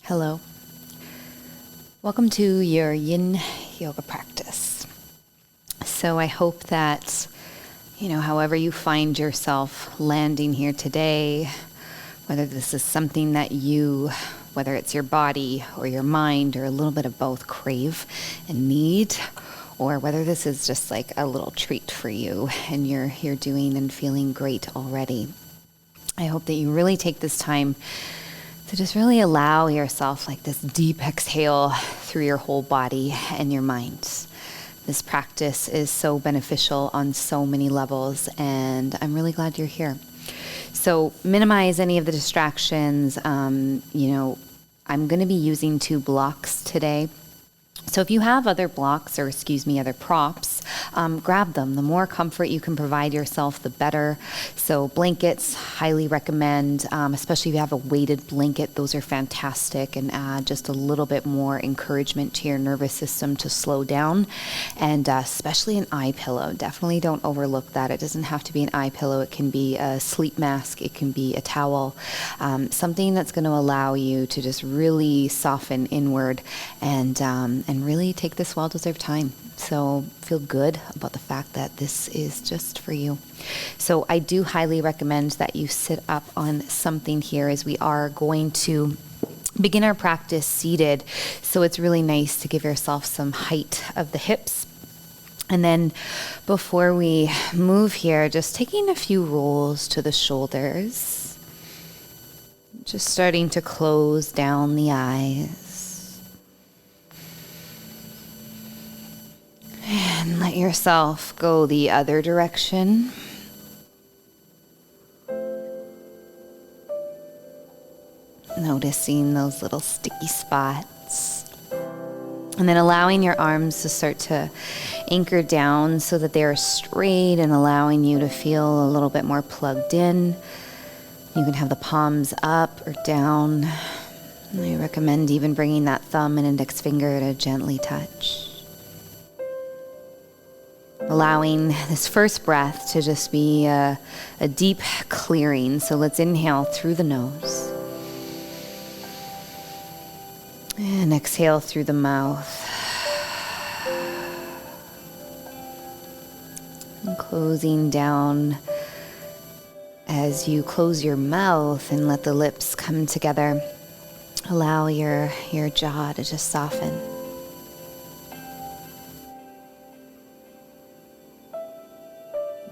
Hello. Welcome to your Yin Yoga practice. So I hope that, however you find yourself landing here today, whether this is something that whether it's your body or your mind or a little bit of both, crave and need, or whether this is just like a little treat for you and you're here doing and feeling great already. I hope that you really take this time to just really allow yourself like this deep exhale through your whole body and your mind. This practice is so beneficial on so many levels, and I'm really glad you're here. So minimize any of the distractions. I'm going to be using 2 blocks today. So if you have other blocks, other props, grab them. The more comfort you can provide yourself, the better. So blankets, highly recommend, especially if you have a weighted blanket. Those are fantastic and add just a little bit more encouragement to your nervous system to slow down. And especially an eye pillow. Definitely don't overlook that. It doesn't have to be an eye pillow. It can be a sleep mask. It can be a towel. Something that's going to allow you to just really soften inward and really take this well-deserved time. So feel good about the fact that this is just for you. So I do highly recommend that you sit up on something here, as we are going to begin our practice seated. So it's really nice to give yourself some height of the hips. And then before we move here, just taking a few rolls to the shoulders, just starting to close down the eyes. And let yourself go the other direction. Noticing those little sticky spots. And then allowing your arms to start to anchor down so that they are straight and allowing you to feel a little bit more plugged in. You can have the palms up or down. I recommend even bringing that thumb and index finger to gently touch. Allowing this first breath to just be a deep clearing. So let's inhale through the nose. And exhale through the mouth. And closing down as you close your mouth and let the lips come together. Allow your jaw to just soften.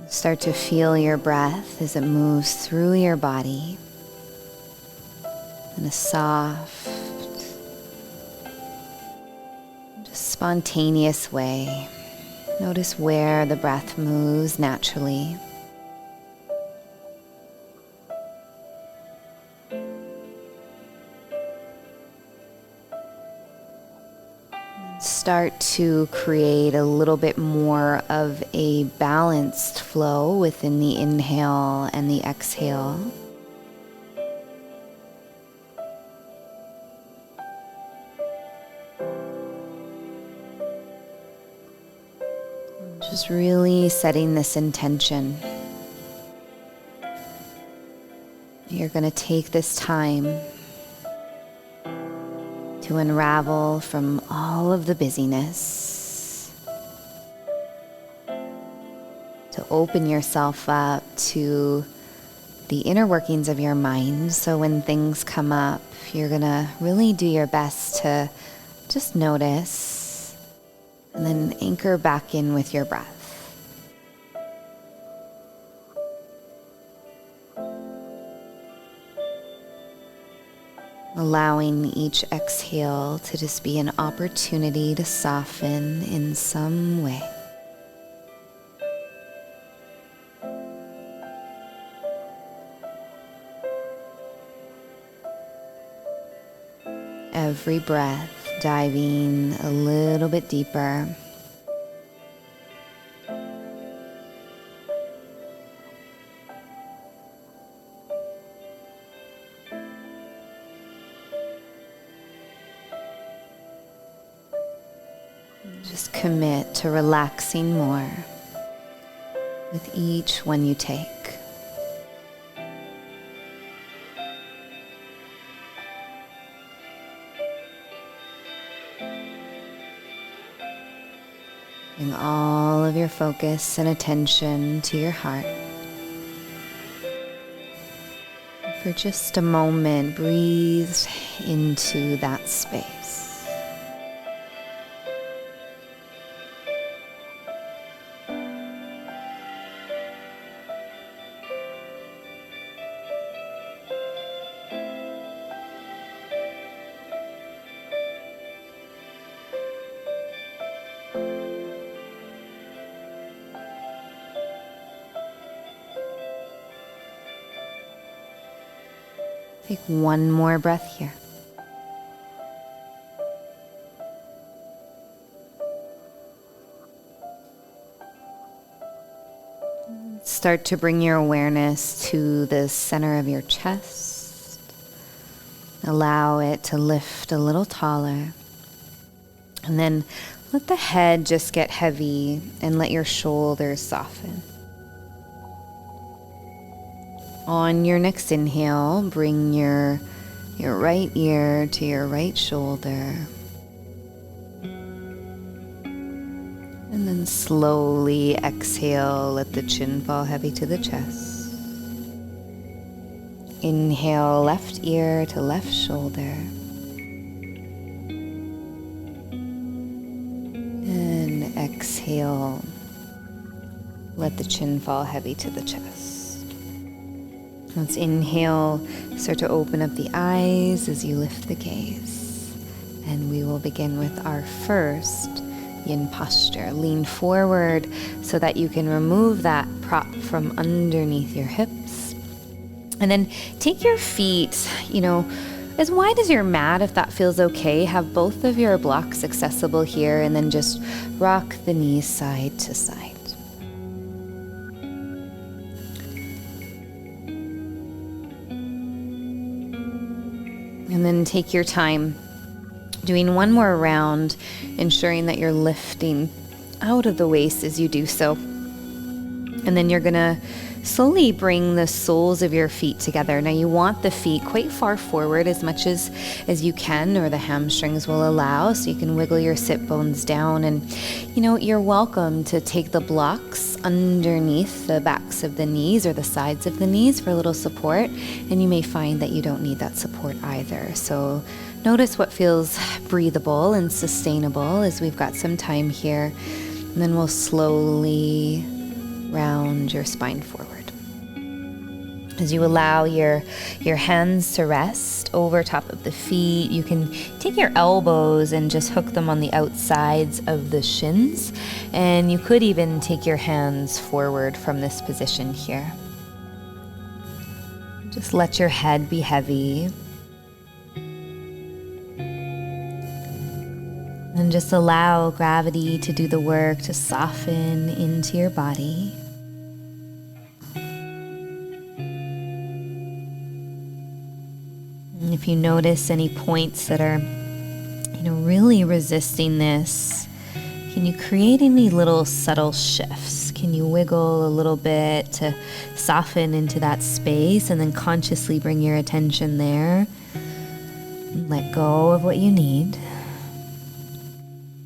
Start to feel your breath as it moves through your body in a soft, just spontaneous way. Notice where the breath moves naturally. Start to create a little bit more of a balanced flow within the inhale and the exhale. Just really setting this intention. You're going to take this time to unravel from all of the busyness, to open yourself up to the inner workings of your mind. So when things come up, you're gonna really do your best to just notice and then anchor back in with your breath. Allowing each exhale to just be an opportunity to soften in some way. Every breath diving a little bit deeper. Just commit to relaxing more with each one you take. Bring all of your focus and attention to your heart. For just a moment, breathe into that space. Take one more breath here. Start to bring your awareness to the center of your chest. Allow it to lift a little taller. And then let the head just get heavy and let your shoulders soften. On your next inhale, bring your right ear to your right shoulder. And then slowly exhale, let the chin fall heavy to the chest. Inhale, left ear to left shoulder. And exhale, let the chin fall heavy to the chest. Let's inhale, start to open up the eyes as you lift the gaze. And we will begin with our first yin posture. Lean forward so that you can remove that prop from underneath your hips. And then take your feet, as wide as your mat, if that feels okay. Have both of your blocks accessible here, and then just rock the knees side to side. And then take your time doing one more round, ensuring that you're lifting out of the waist as you do so. And then you're gonna slowly bring the soles of your feet together. Now you want the feet quite far forward, as much as you can, or the hamstrings will allow, so you can wiggle your sit bones down. And you're welcome to take the blocks underneath the backs of the knees or the sides of the knees for a little support, and you may find that you don't need that support either. So notice what feels breathable and sustainable as we've got some time here. And then we'll slowly round your spine forward. As you allow your hands to rest over top of the feet, you can take your elbows and just hook them on the outsides of the shins. And you could even take your hands forward from this position here. Just let your head be heavy. And just allow gravity to do the work to soften into your body. And if you notice any points that are, really resisting this, can you create any little subtle shifts? Can you wiggle a little bit to soften into that space, and then consciously bring your attention there? And let go of what you need.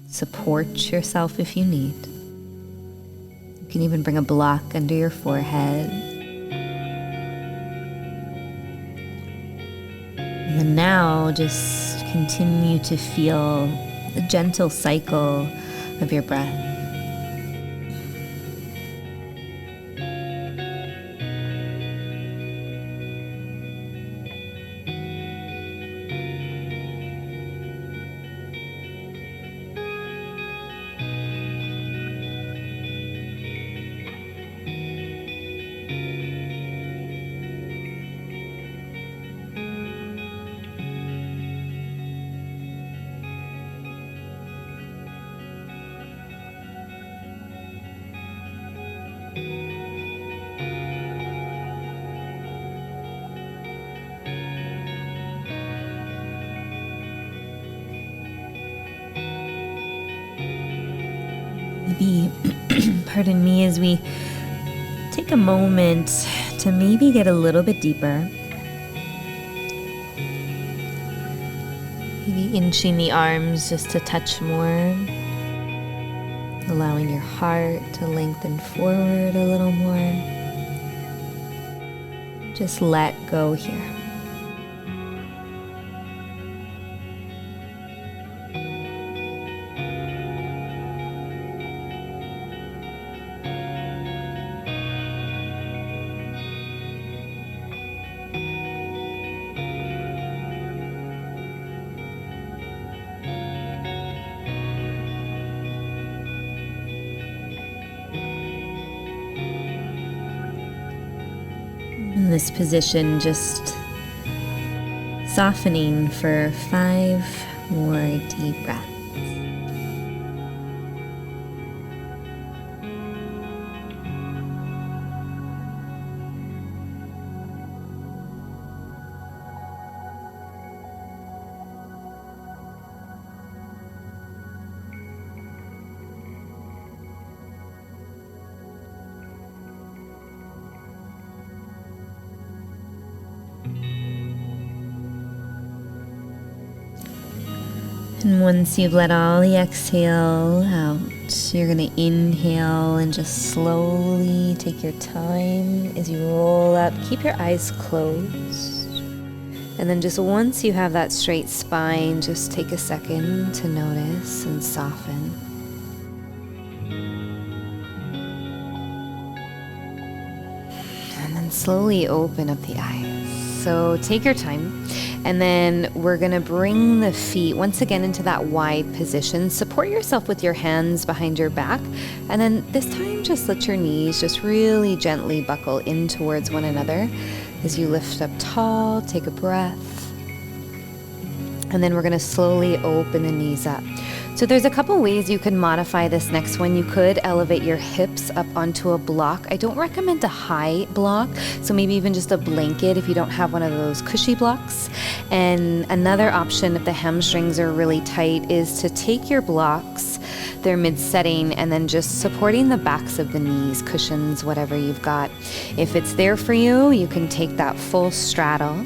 Support yourself if you need. You can even bring a block under your forehead. And then now just continue to feel the gentle cycle of your breath. Maybe, pardon me, as we take a moment to maybe get a little bit deeper. Maybe inching the arms just to touch more. allowing your heart to lengthen forward a little more. Just let go here. In this position, just softening for 5 more deep breaths. And once you've let all the exhale out, you're going to inhale and just slowly take your time as you roll up. Keep your eyes closed. And then just once you have that straight spine, just take a second to notice and soften. And then slowly open up the eyes. So take your time. And then we're going to bring the feet once again into that wide position. Support yourself with your hands behind your back. And then this time, just let your knees just really gently buckle in towards one another. As you lift up tall, take a breath. And then we're going to slowly open the knees up. So there's a couple ways you can modify this next one. You could elevate your hips up onto a block. I don't recommend a high block, so maybe even just a blanket if you don't have one of those cushy blocks. And another option, if the hamstrings are really tight, is to take your blocks, they're mid-setting, and then just supporting the backs of the knees, cushions, whatever you've got. If it's there for you, you can take that full straddle,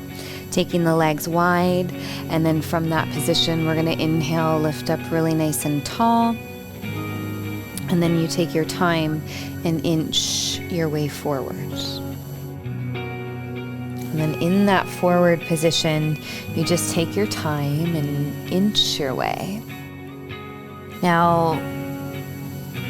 taking the legs wide, and then from that position, we're gonna inhale, lift up really nice and tall, and then you take your time and inch your way forward. And then in that forward position, you just take your time and inch your way. Now,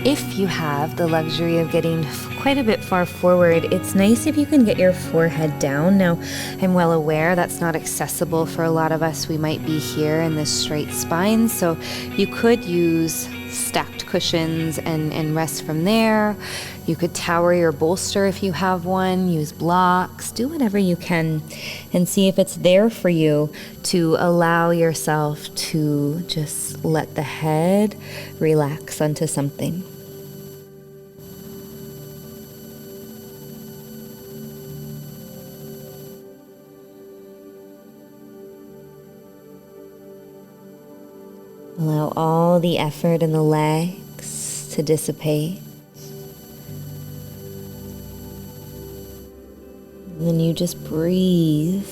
if you have the luxury of getting quite a bit far forward, it's nice if you can get your forehead down. Now, I'm well aware that's not accessible for a lot of us. We might be here in this straight spine, so you could use stacked cushions and rest from there. You could tower your bolster if you have one, use blocks, do whatever you can, and see if it's there for you to allow yourself to just let the head relax onto something. Allow all the effort in the legs to dissipate. And then you just breathe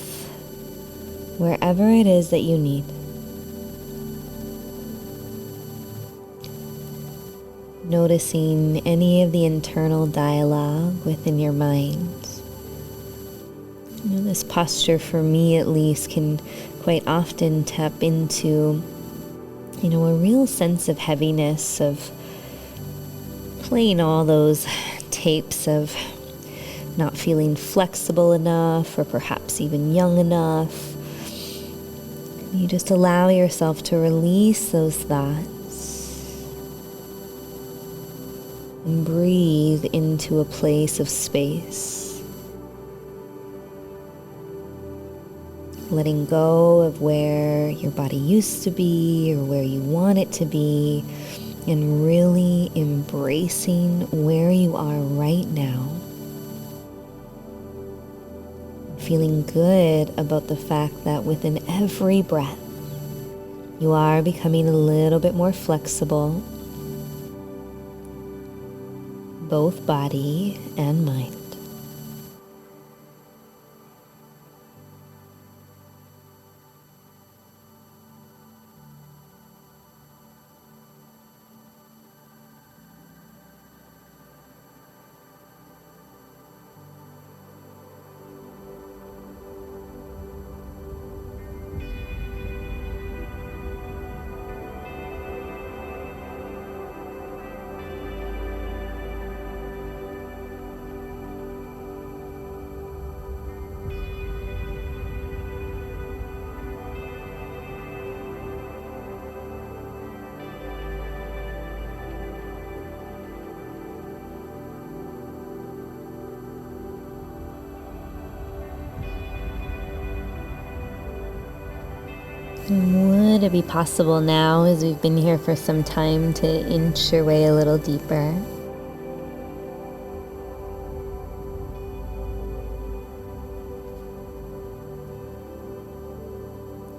wherever it is that you need. Noticing any of the internal dialogue within your mind. This posture, for me at least, can quite often tap into a real sense of heaviness, of playing all those tapes of not feeling flexible enough or perhaps even young enough. You just allow yourself to release those thoughts and breathe into a place of space. Letting go of where your body used to be or where you want it to be, and really embracing where you are right now. Feeling good about the fact that within every breath, you are becoming a little bit more flexible, both body and mind. Would it be possible now, as we've been here for some time, to inch your way a little deeper?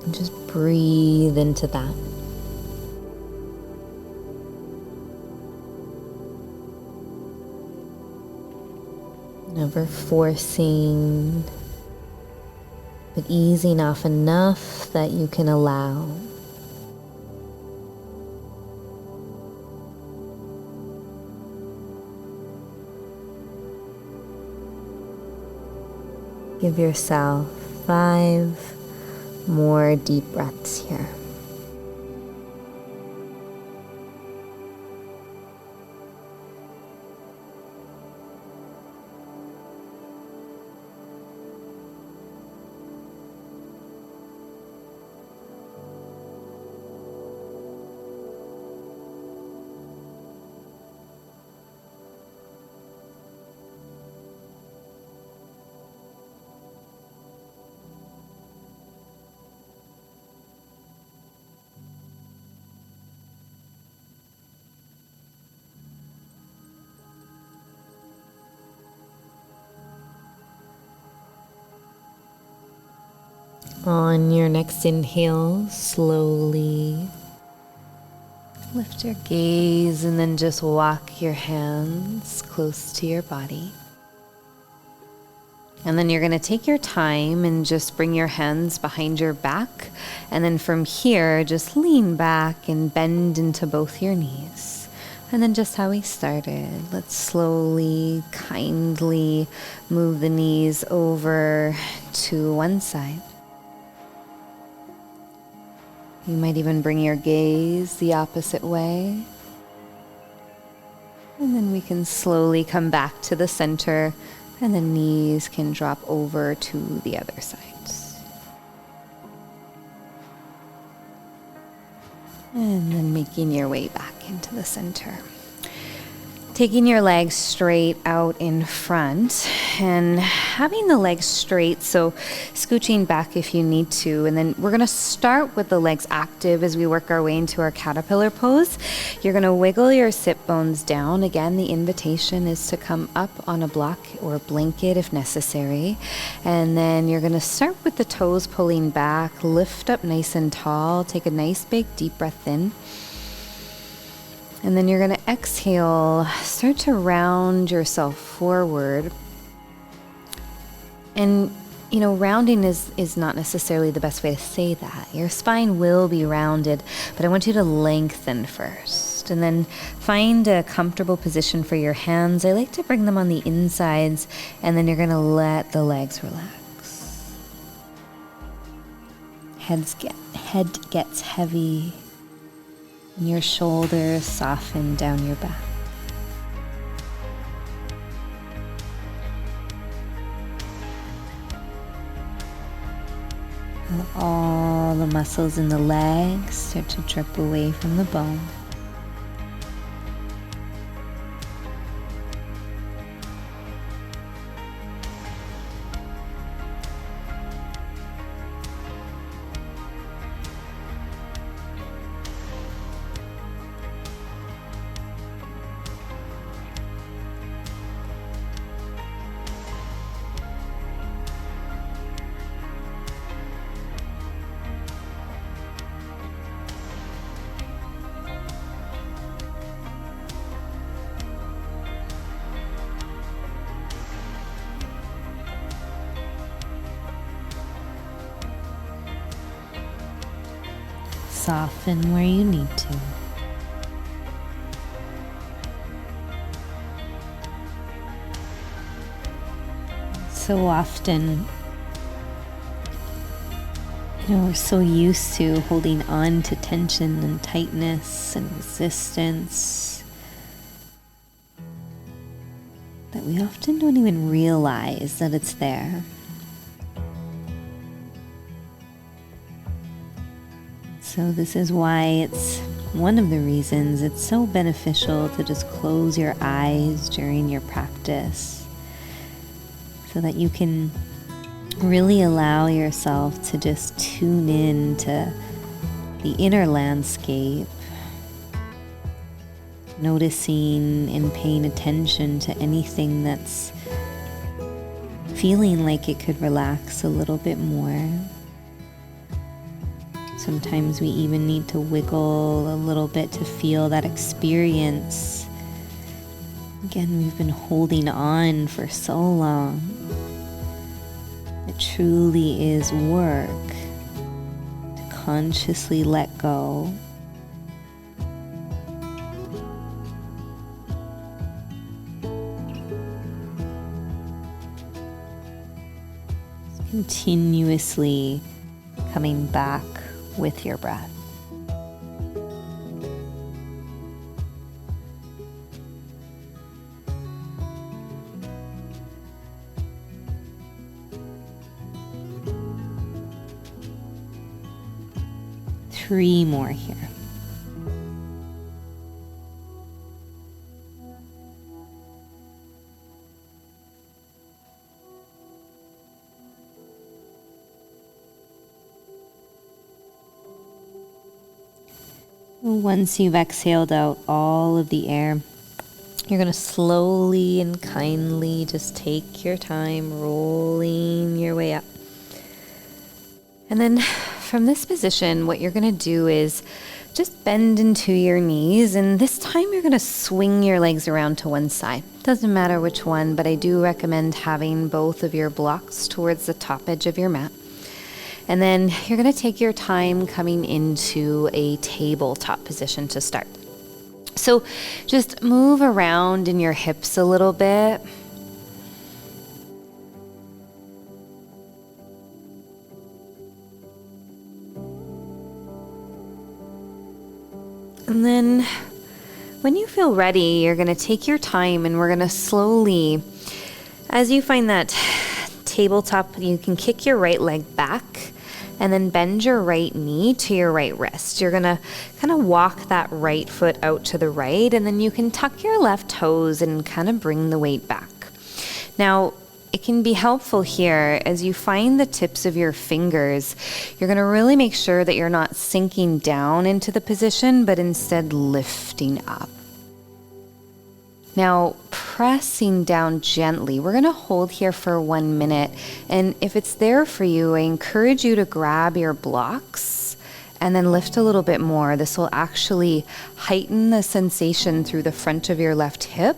And just breathe into that. Never forcing, but easing off enough that you can allow. Give yourself 5 more deep breaths here. On your next inhale, slowly lift your gaze and then just walk your hands close to your body. And then you're going to take your time and just bring your hands behind your back. And then from here, just lean back and bend into both your knees. And then just how we started, let's slowly, kindly move the knees over to one side. You might even bring your gaze the opposite way. And then we can slowly come back to the center, and the knees can drop over to the other sides. And then making your way back into the center. Taking your legs straight out in front and having the legs straight, so scooching back if you need to. And then we're going to start with the legs active as we work our way into our caterpillar pose. You're going to wiggle your sit bones down. Again, the invitation is to come up on a block or a blanket if necessary. And then you're going to start with the toes pulling back, lift up nice and tall, take a nice big deep breath in. And then you're going to exhale, start to round yourself forward. And, rounding is not necessarily the best way to say that. Your spine will be rounded, but I want you to lengthen first. And then find a comfortable position for your hands. I like to bring them on the insides, and then you're going to let the legs relax. Head gets heavy. And your shoulders soften down your back. And all the muscles in the legs start to drip away from the bone. Soften where you need to. So often, we're so used to holding on to tension and tightness and resistance that we often don't even realize that it's there. So this is why it's one of the reasons it's so beneficial to just close your eyes during your practice so that you can really allow yourself to just tune in to the inner landscape, noticing and paying attention to anything that's feeling like it could relax a little bit more. Sometimes we even need to wiggle a little bit to feel that experience. Again, we've been holding on for so long. It truly is work to consciously let go. Continuously coming back with your breath. Three more here. Once you've exhaled out all of the air, you're going to slowly and kindly just take your time rolling your way up. And then from this position, what you're going to do is just bend into your knees, and this time you're going to swing your legs around to one side. Doesn't matter which one, but I do recommend having both of your blocks towards the top edge of your mat. And then you're going to take your time coming into a tabletop position to start. So just move around in your hips a little bit. And then when you feel ready, you're going to take your time and we're going to slowly, as you find that tabletop, you can kick your right leg back and then bend your right knee to your right wrist. You're going to kind of walk that right foot out to the right, and then you can tuck your left toes and kind of bring the weight back. Now, it can be helpful here as you find the tips of your fingers. You're going to really make sure that you're not sinking down into the position, but instead lifting up. Now, pressing down gently, we're going to hold here for 1 minute. And if it's there for you, I encourage you to grab your blocks and then lift a little bit more. This will actually heighten the sensation through the front of your left hip,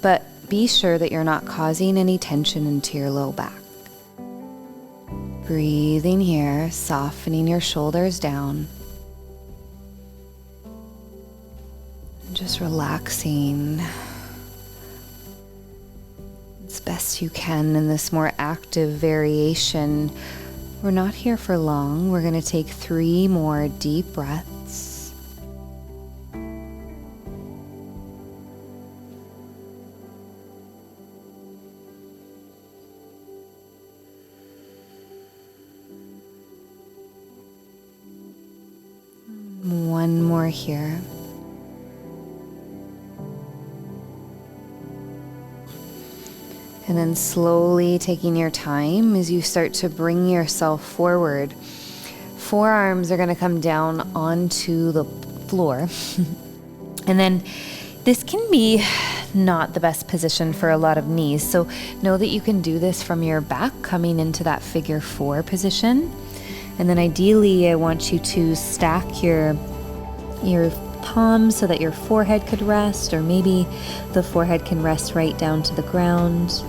but be sure that you're not causing any tension into your low back. Breathing here, softening your shoulders down. Just relaxing as best you can in this more active variation. We're not here for long. We're going to take 3 more deep breaths. One more here. And then slowly taking your time as you start to bring yourself forward. Forearms are going to come down onto the floor. And then this can be not the best position for a lot of knees. So know that you can do this from your back, coming into that figure 4 position. And then ideally, I want you to stack your palms so that your forehead could rest, or maybe the forehead can rest right down to the ground.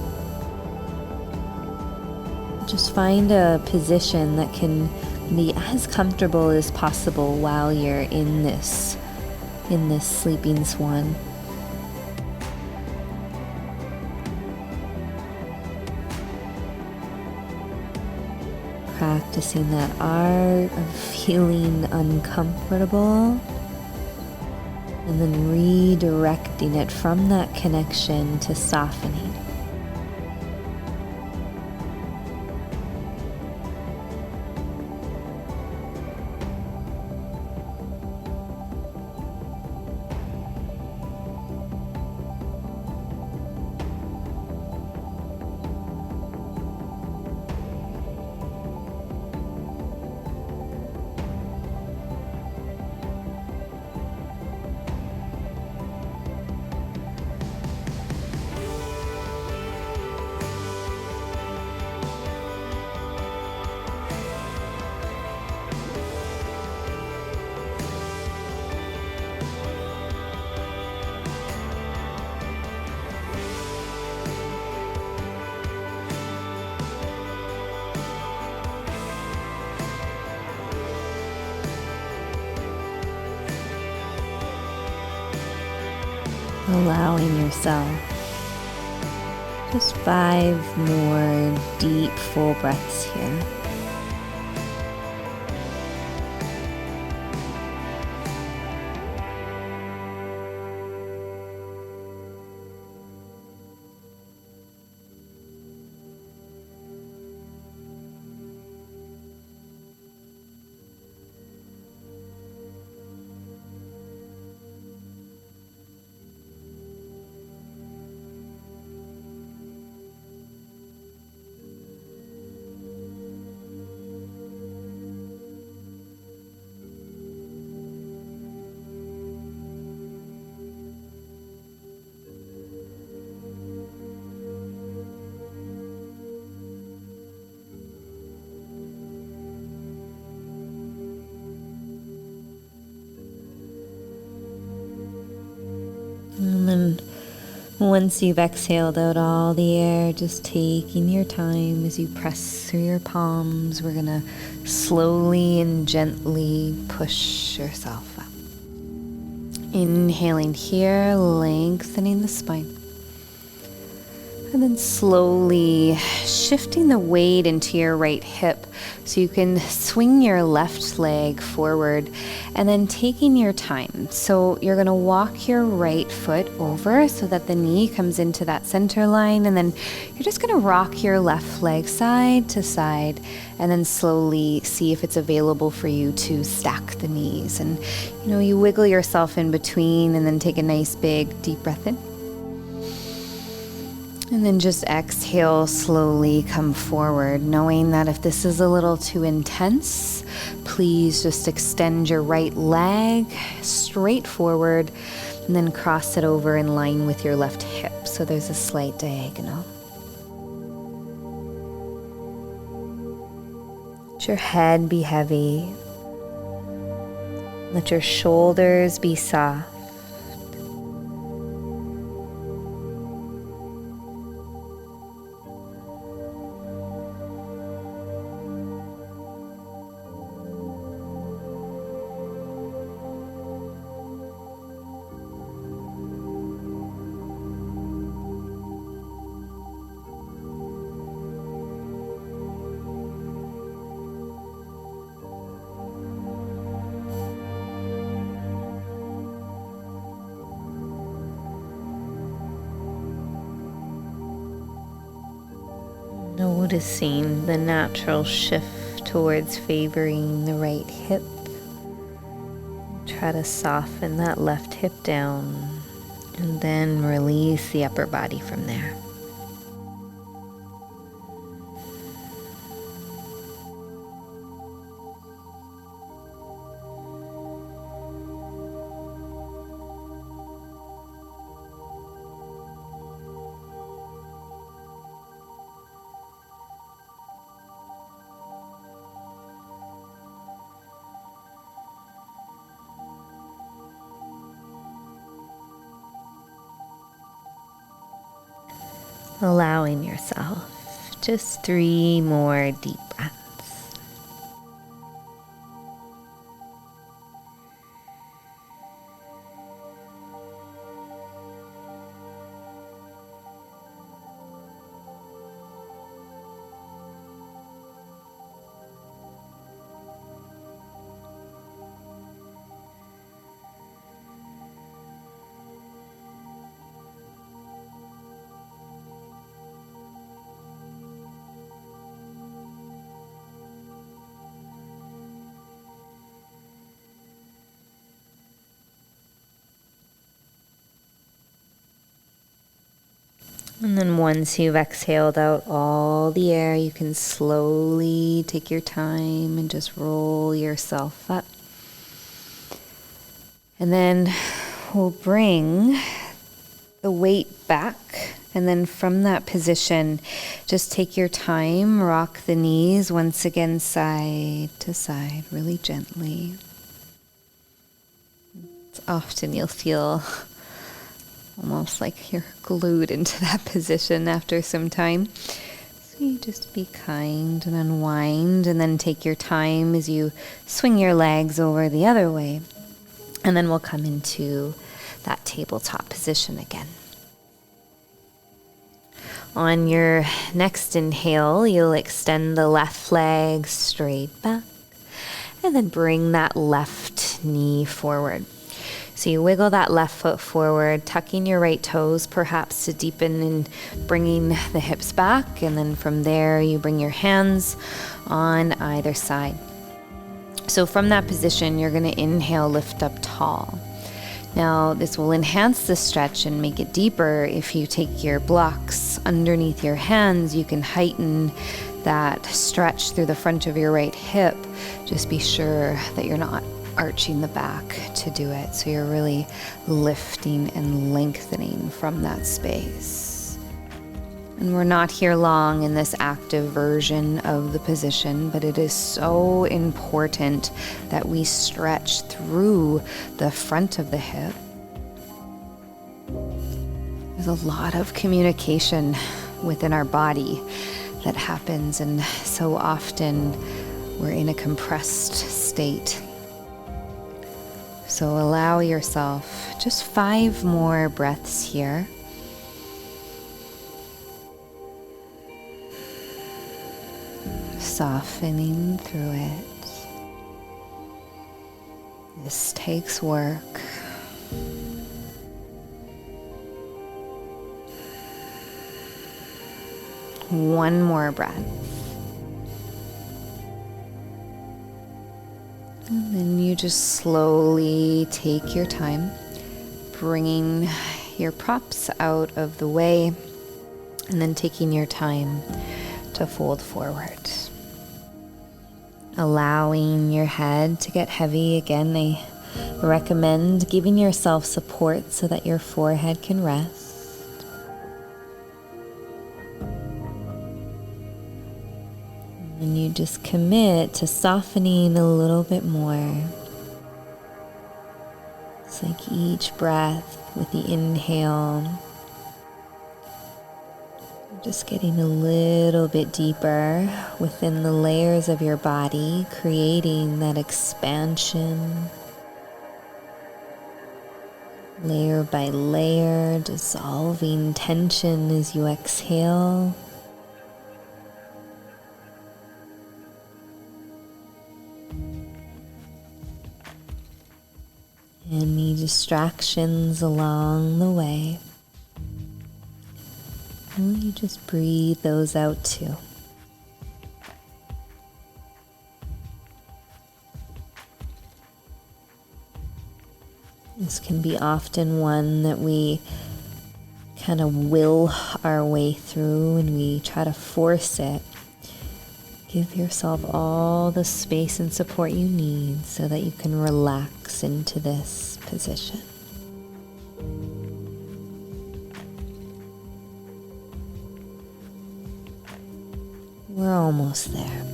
Just find a position that can be as comfortable as possible while you're in this sleeping swan. Practicing that art of feeling uncomfortable and then redirecting it from that connection to softening. allowing yourself just 5 more deep, full breaths here. And then once you've exhaled out all the air, just taking your time as you press through your palms, we're going to slowly and gently push yourself up. Inhaling here, lengthening the spine. And then slowly shifting the weight into your right hip so you can swing your left leg forward and then taking your time. So you're going to walk your right foot over so that the knee comes into that center line, and then you're just going to rock your left leg side to side and then slowly see if it's available for you to stack the knees. And you wiggle yourself in between and then take a nice big deep breath in. And then just exhale, slowly come forward, knowing that if this is a little too intense, please just extend your right leg straight forward and then cross it over in line with your left hip. So there's a slight diagonal. Let your head be heavy. Let your shoulders be soft. Noticing the natural shift towards favoring the right hip. Try to soften that left hip down and then release the upper body from there. Allowing yourself just 3 more deep breaths. And then once you've exhaled out all the air, you can slowly take your time and just roll yourself up. And then we'll bring the weight back. And then from that position, just take your time, rock the knees once again side to side, really gently. It's often you'll feel almost like you're glued into that position after some time. So you just be kind and unwind, and then take your time as you swing your legs over the other way. And then we'll come into that tabletop position again. On your next inhale, you'll extend the left leg straight back and then bring that left knee forward. So you wiggle that left foot forward, tucking your right toes perhaps to deepen and bringing the hips back. And then from there, you bring your hands on either side. So from that position, you're going to inhale, lift up tall. Now, this will enhance the stretch and make it deeper. If you take your blocks underneath your hands, you can heighten that stretch through the front of your right hip. Just be sure that you're not arching the back to do it. So you're really lifting and lengthening from that space. And we're not here long in this active version of the position, but it is so important that we stretch through the front of the hip. There's a lot of communication within our body that happens, and so often we're in a compressed state. So allow yourself just 5 more breaths here. Softening through it. This takes work. One more breath. And then you just slowly take your time, bringing your props out of the way, and then taking your time to fold forward. Allowing your head to get heavy. Again, I recommend giving yourself support so that your forehead can rest. And you just commit to softening a little bit more. It's like each breath with the inhale, just getting a little bit deeper within the layers of your body, creating that expansion, layer by layer, dissolving tension as you exhale. Any distractions along the way, and you just breathe those out too. This can be often one that we kind of will our way through and we try to force it. Give yourself all the space and support you need so that you can relax into this position. We're almost there.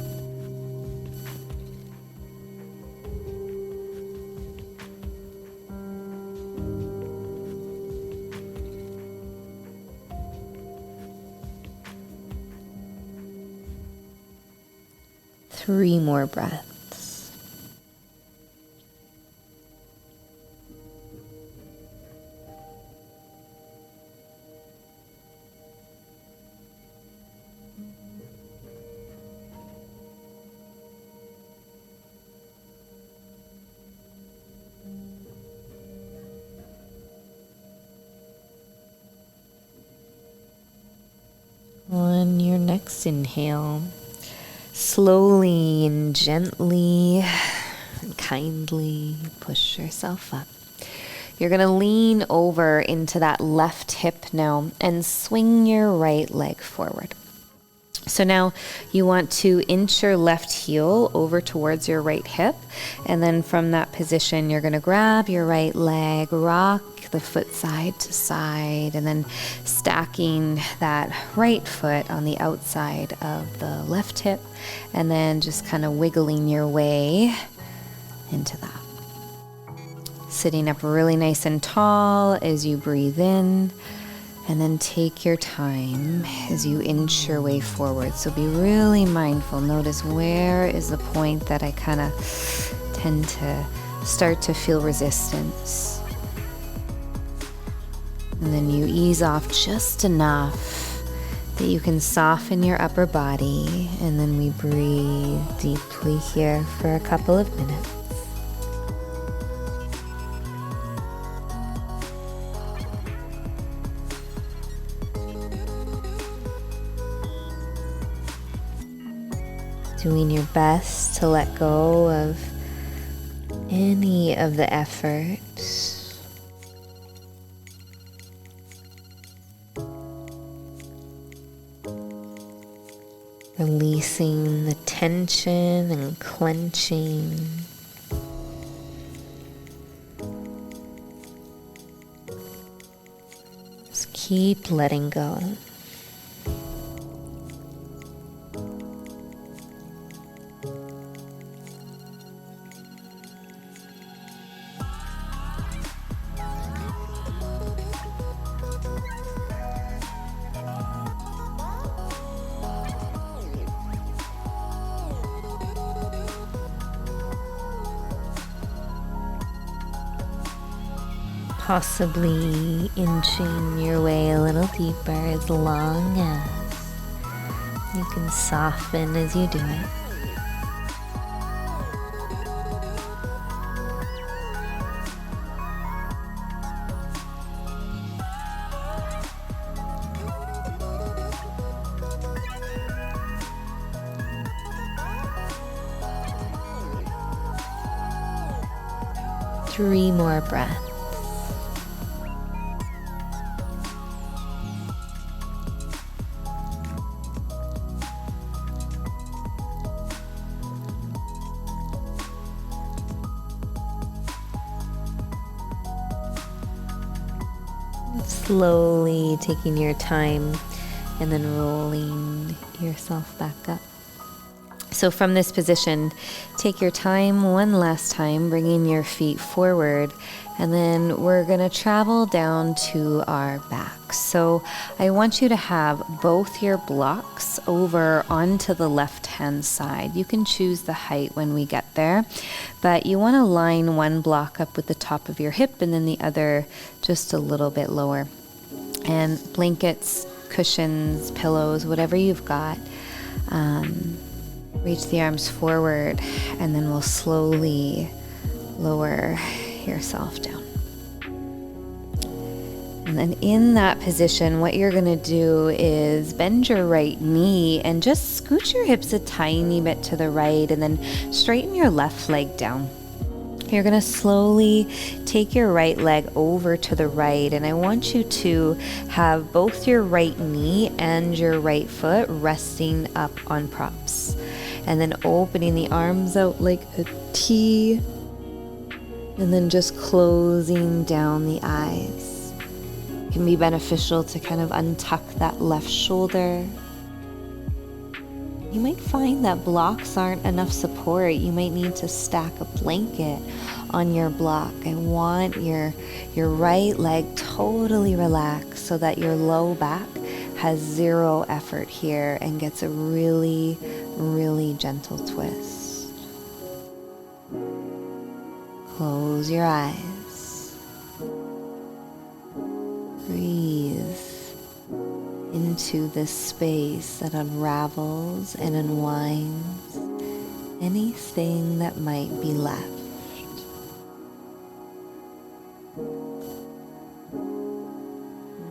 Three more breaths. On your next inhale, slowly and gently and kindly push yourself up. You're going to lean over into that left hip now and swing your right leg forward. So now you want to inch your left heel over towards your right hip, and then from that position you're going to grab your right leg, rock the foot side to side, and then stacking that right foot on the outside of the left hip, and then just kind of wiggling your way into that. Sitting up really nice and tall as you breathe in, and then take your time as you inch your way forward. So be really mindful. Notice where is the point that I kind of tend to start to feel resistance. And then you ease off just enough that you can soften your upper body. And then we breathe deeply here for a couple of minutes. Doing your best to let go of any of the effort. Releasing the tension and clenching. Just keep letting go. Possibly inching your way a little deeper as long as you can soften as you do it. Three more breaths. Slowly taking your time and then rolling yourself back up. So from this position, take your time one last time, bringing your feet forward, and then we're going to travel down to our backs. So I want you to have both your blocks over onto the left-hand side. You can choose the height when we get there, but you want to line one block up with the top of your hip and then the other just a little bit lower. And blankets, cushions, pillows, whatever you've got, reach the arms forward, and then we'll slowly lower yourself down. And then in that position, what you're going to do is bend your right knee and just scooch your hips a tiny bit to the right, and then straighten your left leg down. You're going to slowly take your right leg over to the right, and I want you to have both your right knee and your right foot resting up on props. And then opening the arms out like a T, and then just closing down the eyes. It can be beneficial to kind of untuck that left shoulder. You might find that blocks aren't enough support. You might need to stack a blanket on your block. I want your right leg totally relaxed so that your low back has zero effort here and gets a really, really gentle twist. Close your eyes. Breathe into this space that unravels and unwinds anything that might be left.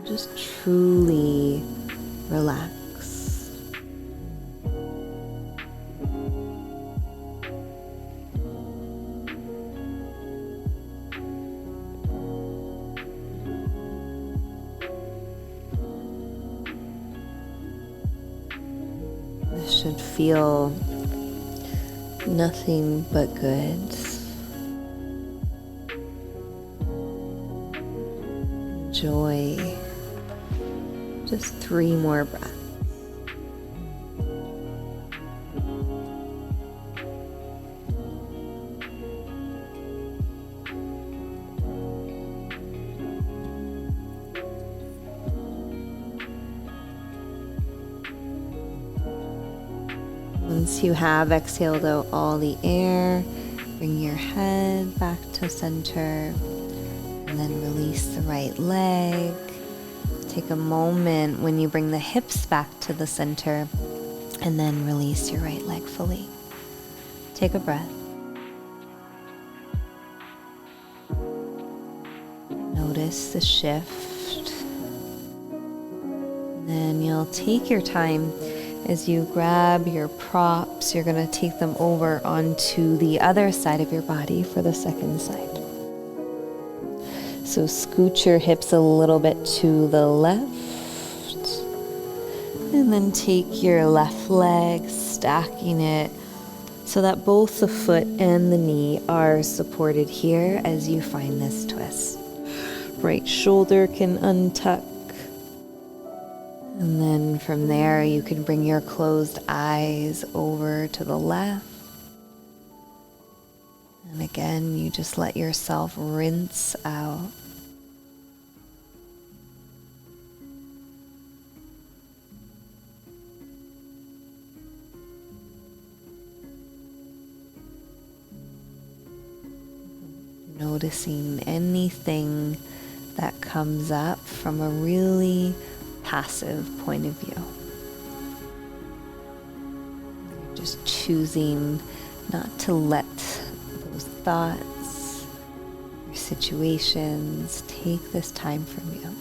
Just truly relax. This should feel nothing but good. Enjoy. Just 3 more breaths. Once you have exhaled out all the air, bring your head back to center, and then release the right leg. Take a moment when you bring the hips back to the center, and then release your right leg fully. Take a breath. Notice the shift. Then you'll take your time as you grab your props. You're going to take them over onto the other side of your body for the second side. So scoot your hips a little bit to the left. And then take your left leg, stacking it so that both the foot and the knee are supported here as you find this twist. Right shoulder can untuck. And then from there, you can bring your closed eyes over to the left. And again, you just let yourself rinse out. Noticing anything that comes up from a really passive point of view. You're just choosing not to let those thoughts or situations take this time from you.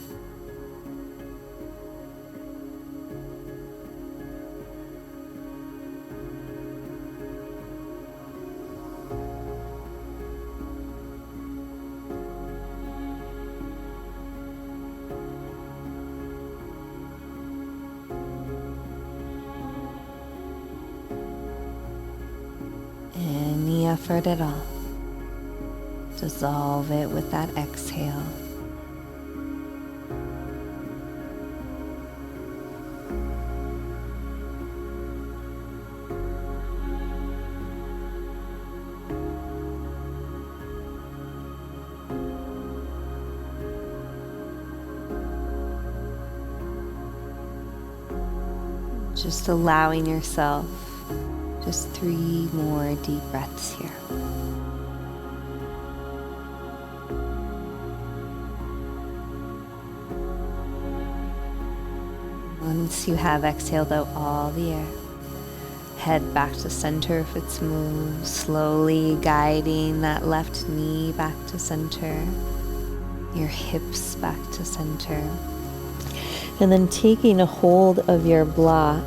Effort at all. Dissolve it with that exhale. Just allowing yourself just 3 more deep breaths here. Once you have exhaled out all the air, head back to center if it's moved, slowly guiding that left knee back to center, your hips back to center, and then taking a hold of your blocks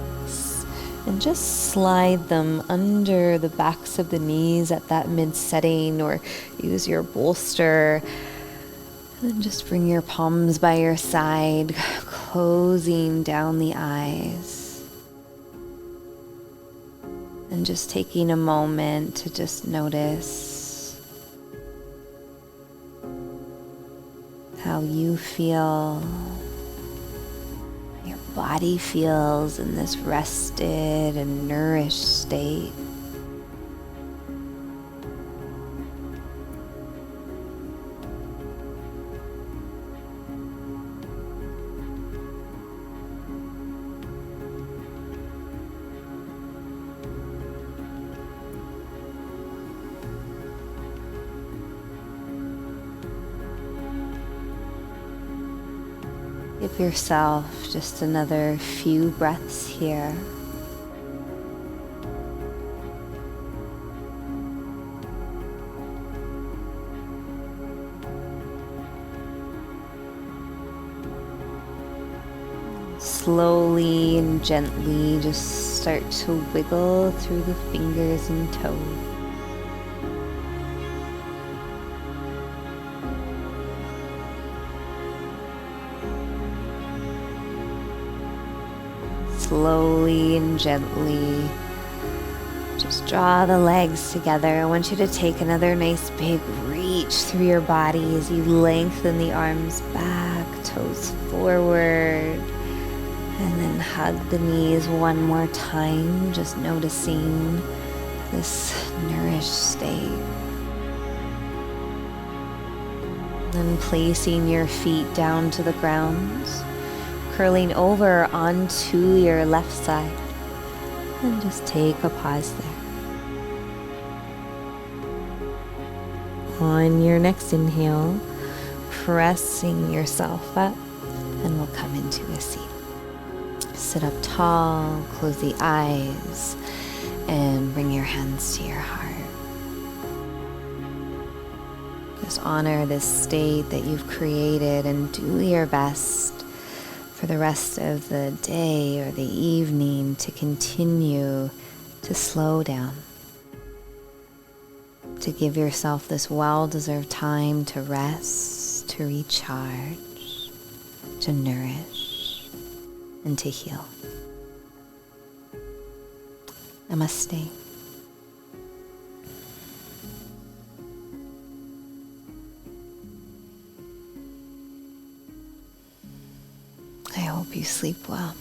and just slide them under the backs of the knees at that mid-setting, or use your bolster. And then just bring your palms by your side, closing down the eyes. And just taking a moment to just notice how you feel, your body feels in this rested and nourished state. Give yourself just another few breaths here. Slowly and gently just start to wiggle through the fingers and toes. Slowly and gently, just draw the legs together. I want you to take another nice big reach through your body as you lengthen the arms back, toes forward, and then hug the knees one more time, just noticing this nourished state. Then placing your feet down to the ground, curling over onto your left side, and just take a pause there. On your next inhale, pressing yourself up, and we'll come into a seat. Sit up tall, close the eyes, and bring your hands to your heart. Just honor this state that you've created and do your best for the rest of the day or the evening to continue to slow down, to give yourself this well-deserved time to rest, to recharge, to nourish, and to heal. Namaste. I hope you sleep well.